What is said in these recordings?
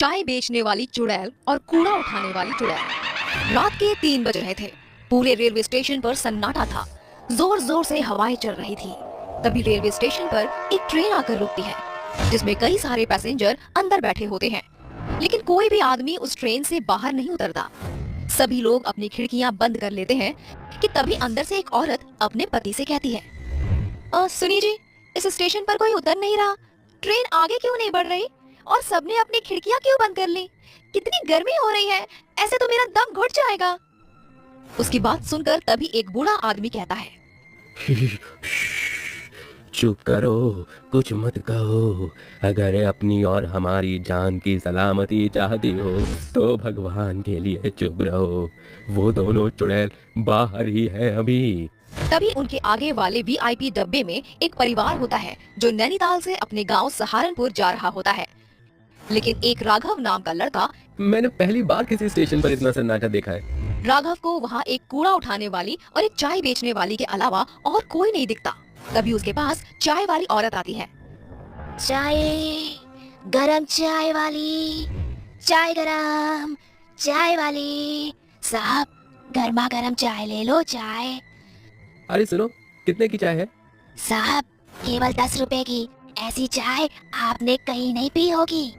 चाय बेचने वाली चुड़ैल और कूड़ा उठाने वाली चुड़ैल। रात के 3 बज रहे थे। पूरे रेलवे स्टेशन पर सन्नाटा था। जोर जोर से हवाएं चल रही थी। तभी रेलवे स्टेशन पर एक ट्रेन आकर रुकती है, जिसमें कई सारे पैसेंजर अंदर बैठे होते हैं, लेकिन कोई भी आदमी उस ट्रेन से बाहर नहीं उतरता। सभी लोग अपनी खिड़कियां बंद कर लेते हैं कि तभी अंदर से एक औरत अपने पति से कहती है, सुनिए जी, इस स्टेशन पर कोई उतर नहीं रहा। ट्रेन आगे क्यों नहीं बढ़ रही और सबने अपनी खिड़कियां क्यों बंद कर ली? कितनी गर्मी हो रही है, ऐसे तो मेरा दम घुट जाएगा। उसकी बात सुनकर तभी एक बूढ़ा आदमी कहता है, चुप करो, कुछ मत कहो। अगर अपनी और हमारी जान की सलामती चाहती हो तो भगवान के लिए चुप रहो। वो दोनों चुड़ैल बाहर ही है अभी। तभी उनके आगे वाले वीआईपी डब्बे में एक परिवार होता है जो नैनीताल से अपने गांव सहारनपुर जा रहा होता है। लेकिन एक राघव नाम का लड़का, मैंने पहली बार किसी स्टेशन पर इतना सन्नाटा देखा है। राघव को वहाँ एक कूड़ा उठाने वाली और एक चाय बेचने वाली के अलावा और कोई नहीं दिखता। तभी उसके पास चाय वाली औरत आती है। चाय, गरम चाय वाली, चाय गरम, चाय वाली साहब, गर्मा गर्म चाय ले लो। चाय अरे सुनो, कितने की चाय है? साहब, केवल 10 रुपए की। ऐसी चाय आपने कहीं नहीं पी होगी।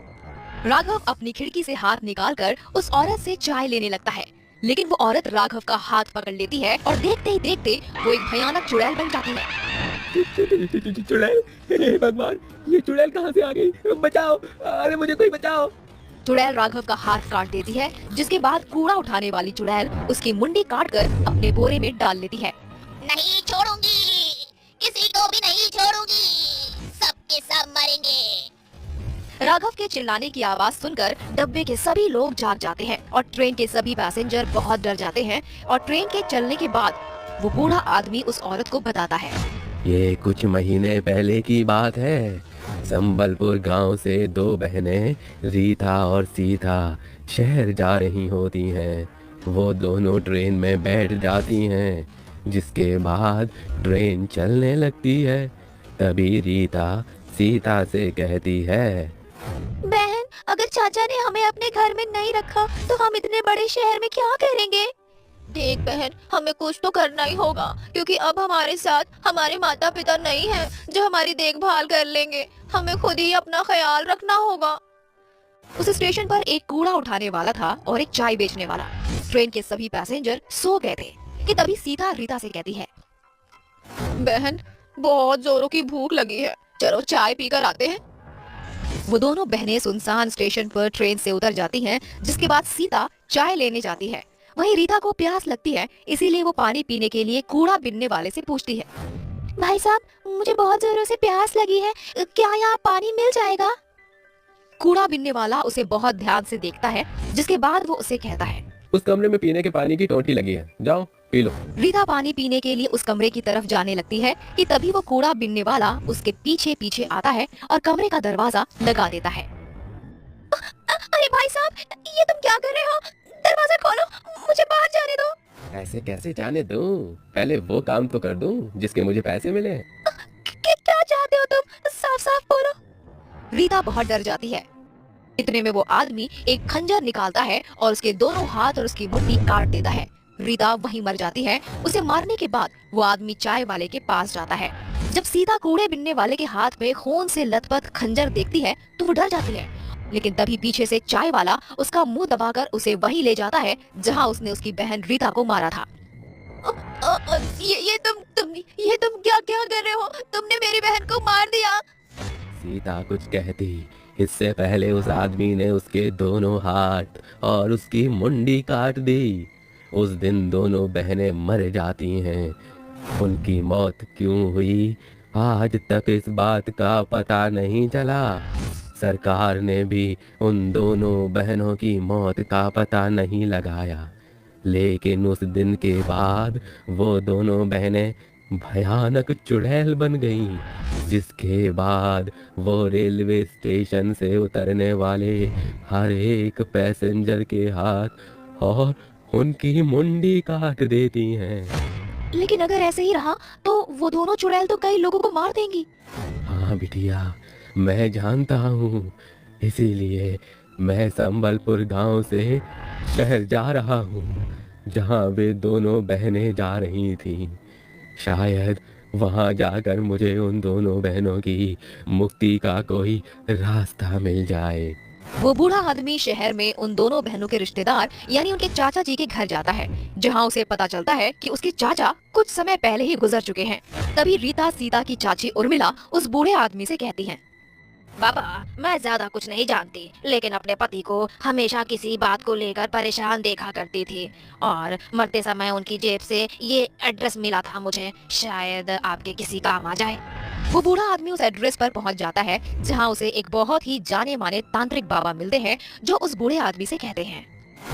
राघव अपनी खिड़की से हाथ निकालकर उस औरत से चाय लेने लगता है, लेकिन वो औरत राघव का हाथ पकड़ लेती है और देखते ही देखते वो एक भयानक चुड़ैल बन जाती है। चुड़ैल, हे भगवान, ये चुड़ैल कहाँ से आ गई? बचाओ, अरे मुझे कोई बचाओ। चुड़ैल राघव का हाथ काट देती है, जिसके बाद कूड़ा उठाने वाली चुड़ैल उसकी मुंडी काटकर अपने बोरे में डाल लेती है। नहीं छोड़ूंगी, किसी को भी नहीं छोड़ूंगी, सबके सब मरेंगे। राघव के चिल्लाने की आवाज सुनकर डब्बे के सभी लोग जाग जाते हैं और ट्रेन के सभी पैसेंजर बहुत डर जाते हैं। और ट्रेन के चलने के बाद वो बूढ़ा आदमी उस औरत को बताता है, ये कुछ महीने पहले की बात है। संबलपुर गांव से 2 बहनें रीता और सीता शहर जा रही होती हैं। वो दोनों ट्रेन में बैठ जाती हैं, जिसके बाद ट्रेन चलने लगती है। तभी रीता सीता से कहती है, बहन, अगर चाचा ने हमें अपने घर में नहीं रखा तो हम इतने बड़े शहर में क्या करेंगे? देख बहन, हमें कुछ तो करना ही होगा, क्योंकि अब हमारे साथ हमारे माता पिता नहीं हैं जो हमारी देखभाल कर लेंगे। हमें खुद ही अपना ख्याल रखना होगा। उस स्टेशन पर एक कूड़ा उठाने वाला था और एक चाय बेचने वाला। ट्रेन के सभी पैसेंजर सो गए थे कि तभी सीता रीता से कहती है, बहन, बहुत जोरों की भूख लगी है, चलो चाय पीकर आते हैं। वो दोनों बहनें सुनसान स्टेशन पर ट्रेन से उतर जाती हैं, जिसके बाद सीता चाय लेने जाती है। वहीं रीता को प्यास लगती है, इसीलिए वो पानी पीने के लिए कूड़ा बिनने वाले से पूछती है, भाई साहब, मुझे बहुत जोरों से प्यास लगी है, क्या यहाँ पानी मिल जाएगा? कूड़ा बिनने वाला उसे बहुत ध्यान से देखता है, जिसके बाद वो उसे कहता है, उस कमरे में पीने के पानी की टोंटी लगी है, जाओ पी लो। रीता पानी पीने के लिए उस कमरे की तरफ जाने लगती है कि तभी वो कूड़ा बिनने वाला उसके पीछे पीछे आता है और कमरे का दरवाजा लगा देता है। अरे भाई साहब, ये तुम क्या कर रहे हो? दरवाजा खोलो, मुझे बाहर जाने दो। ऐसे कैसे जाने दूं? पहले वो काम तो कर दूं जिसके मुझे पैसे मिले। क्या चाहते हो तुम? साफ साफ बोलो। रीता बहुत डर जाती है। इतने में वो आदमी एक खंजर निकालता है और उसके दोनों हाथ और उसकी मुट्ठी काट देता है। रीता वहीं मर जाती है। उसे मारने के बाद वो आदमी चाय वाले के पास जाता है। जब सीता कूड़े बिनने वाले के हाथ में खून से लथपथ खंजर देखती है तो वो डर जाती है, लेकिन तभी पीछे से चाय वाला उसका मुंह दबाकर उसे वहीं ले जाता है जहां उसने उसकी बहन रीता को मारा था। ये तुम क्या क्या कर रहे हो? तुमने मेरी बहन को मार दिया। सीता कुछ कहती इससे पहले उस आदमी ने उसके दोनों हाथ और उसकी मुंडी काट दी। उस दिन दोनों बहनें मर जाती हैं। उनकी मौत क्यों हुई आज तक इस बात का पता नहीं चला। सरकार ने भी उन दोनों बहनों की मौत का पता नहीं लगाया, लेकिन उस दिन के बाद वो दोनों बहनें भयानक चुड़ैल बन गईं, जिसके बाद वो रेलवे स्टेशन से उतरने वाले हर एक पैसेंजर के हाथ और उनकी मुंडी काट देती हैं। लेकिन अगर ऐसे ही रहा तो वो दोनों चुड़ैल तो कई लोगों को मार देंगी। हाँ बिटिया, मैं जानता हूँ, इसीलिए मैं संबलपुर गांव से शहर जा रहा हूँ, जहाँ वे दोनों बहनें जा रही थीं। शायद वहां जाकर मुझे उन दोनों बहनों की मुक्ति का कोई रास्ता मिल जाए। वो बूढ़ा आदमी शहर में उन दोनों बहनों के रिश्तेदार यानी उनके चाचा जी के घर जाता है, जहां उसे पता चलता है कि उसके चाचा कुछ समय पहले ही गुजर चुके हैं। तभी रीता सीता की चाची उर्मिला उस बूढ़े आदमी से कहती है, बाबा, मैं ज्यादा कुछ नहीं जानती, लेकिन अपने पति को हमेशा किसी बात को लेकर परेशान देखा करती थी और मरते समय उनकी जेब से ये एड्रेस मिला था मुझे, शायद आपके किसी काम आ जाए। वो बूढ़ा आदमी उस एड्रेस पर पहुंच जाता है, जहां उसे एक बहुत ही जाने माने तांत्रिक बाबा मिलते हैं, जो उस बूढ़े आदमी से कहते हैं,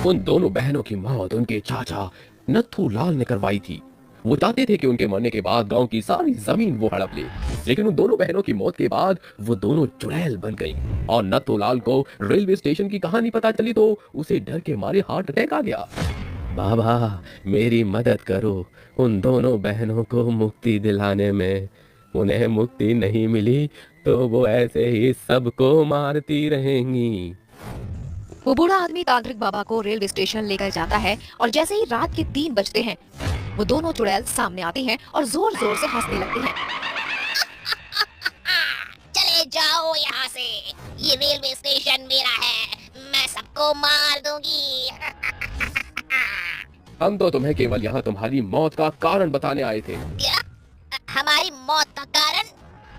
उन दोनों बहनों की मौत उनके चाचा नथु लाल ने करवाई थी। वो चाहते थे कि उनके मरने के बाद गांव की सारी जमीन वो हड़प ले, लेकिन उन दोनों बहनों की मौत के बाद वो दोनों चुड़ैल बन गईं और नथु लाल को रेलवे स्टेशन की कहानी पता चली तो उसे डर के मारे हार्ट अटैक आ गया। बाबा, मेरी मदद करो उन दोनों बहनों को मुक्ति दिलाने में। उन्हें मुक्ति नहीं मिली तो वो ऐसे ही सबको मारती रहेंगी। वो बूढ़ा आदमी तांत्रिक बाबा को रेलवे स्टेशन लेकर जाता है और जैसे ही रात के 3 बजते हैं, वो दोनों चुड़ैल सामने आती हैं और जोर जोर से हंसने लगती हैं। चले जाओ यहाँ से, ये रेलवे स्टेशन मेरा है, मैं सबको मार दूंगी। हम तो तुम्हें केवल यहाँ तुम्हारी मौत का कारण बताने आए थे। क्या? हमारी मौत का कारण?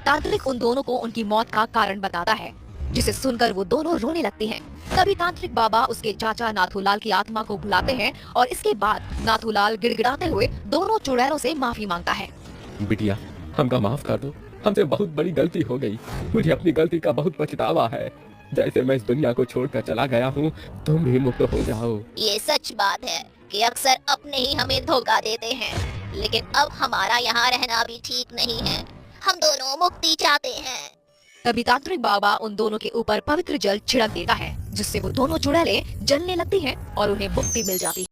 तांत्रिक उन दोनों को उनकी मौत का कारण बताता है, जिसे सुनकर वो दोनों रोने लगती हैं। तभी तांत्रिक बाबा उसके चाचा नाथूलाल की आत्मा को बुलाते हैं और इसके बाद नाथूलाल गिड़गिड़ाते हुए दोनों चुड़ैलों से माफी मांगता है। बिटिया, हमका माफ कर दो, हमसे बहुत बड़ी गलती हो गई। मुझे अपनी गलती का बहुत पछतावा है। जैसे मैं इस दुनिया को छोड़कर चला गया हूँ, तुम भी मुक्त हो जाओ। ये सच बात है कि अक्सर अपने ही हमें धोखा देते हैं, लेकिन अब हमारा यहाँ रहना भी ठीक नहीं है। हम दोनों मुक्ति चाहते हैं। तभी तांत्रिक बाबा उन दोनों के ऊपर पवित्र जल छिड़क देता है, जिससे वो दोनों चुड़ैलें जलने लगती हैं और उन्हें मुक्ति मिल जाती है।